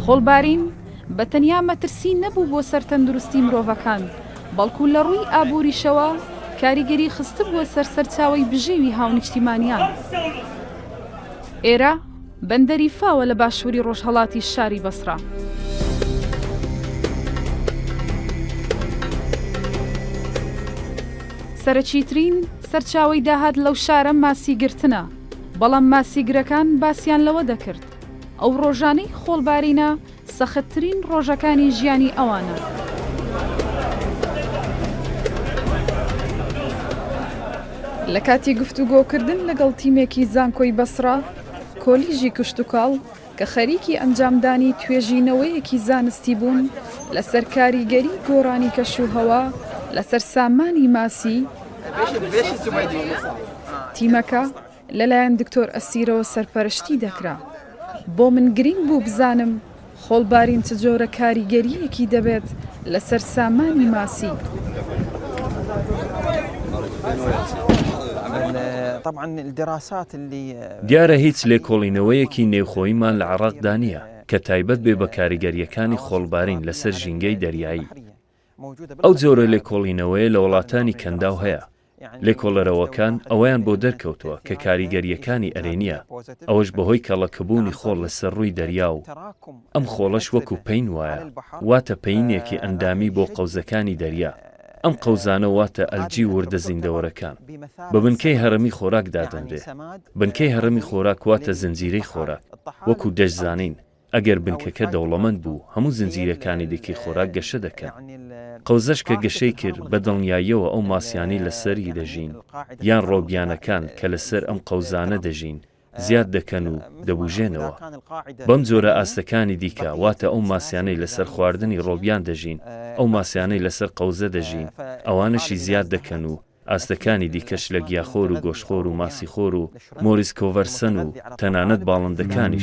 خۆڵبارین بە تەنیا مەترسی نەبوو بۆ سەر تەندروستی مرۆڤەکان، بەڵکو لە ڕووی ئابووریشەوە کاریگەری خستە بووە سەر سەرچاوەی بژێوی هاونیشتیمانیان. ئێرە بەندەری فاوە لە باشووری ڕۆژهەڵاتی شاری بەسڕا. سەرەکیترین سەرچاوەی داهات لەو شارە ماسیگرتنە، بەڵام ماسیگرەکان باسییان لەوە دەکرد ئەو ڕۆژانەی خۆڵبارینە سەختترین ڕۆژەکانی ژیانی ئەوانە. لە کاتی گفتوگۆکردن لەگەڵ تیمێکی زانکۆی بەسڕا، کۆلیژی کشتوکاڵ کە خەریکی ئەنجامدانی توێژینەوەیەکی زانستی بوون لەسەر کاریگەری گۆڕانی کەشوهەوا لەسەر سامانی ماسی، تیمەکە لەلایەن دکتۆر ئەسیرەوە سەرپەرشتی دەکرا. بۆ من گرنگ بوو بزانم خۆڵبارین چ جۆرە کاریگەریەکی دەبێت لەسەر سامانی ماسی. دیارە هیچ لێکۆڵینەوەیەکی نێوخۆییمان لە عێراقدا نییە کە تایبەت بێ بە کاریگەریەکانی خۆڵبارین لەسەر ژینگەی دەریایی. ئەو جۆرە لێکۆڵینەوەیە لە وڵاتانی کەنداو هەیە. لێکۆڵەرەوەکان ئەوەیان بۆ دەرکەوتووە کە کاریگەریەکانی ئەرێنیە، ئەوەش بەهۆی کەڵەکەبوونی خۆڵ لەسەر ڕووی دەریا و ئەم خۆڵەش وەکو پەین وایە، واتە پەینێکی ئەندامی بۆ قەوزەکانی دەریا. ئەم قەوزانە واتە ئەلجی وردە زیندەوەرەکان بە بنکەی هەرەمی خۆراک دادەنرێ. بنکەی هەرەمی خۆراک واتە زنجیرەی خۆراک، وەکو دەشزانین ئەگەر بنکەکە دەوڵەمەند بوو هەموو زنجیرەکانی دیکەی خۆراک گەشە دەکەن. قەوزەش کە گەشەی کرد بە دڵنیاییەوە ئەو ماسیانی لەسەری دەژین یان ڕۆبیانەکان کە لەسەر ئەم قەوزانە دەژین زیاد دەکەن و دەبوژێنەوە. بەم جۆرە ئاستەکانی دیکە واتە ئەو ماسیانەی لەسەر خواردنی ڕۆبیان دەژین، ئەو ماسیانەی لەسەر قەوزە دەژین ئەوانشی زیاد دەکەن و ئاستەکانی دیکەش لە گیاخۆر و گۆشتخۆر و ماسیخۆر و مۆریس کۆڤەرسەن و تەنانەت باڵندەکانی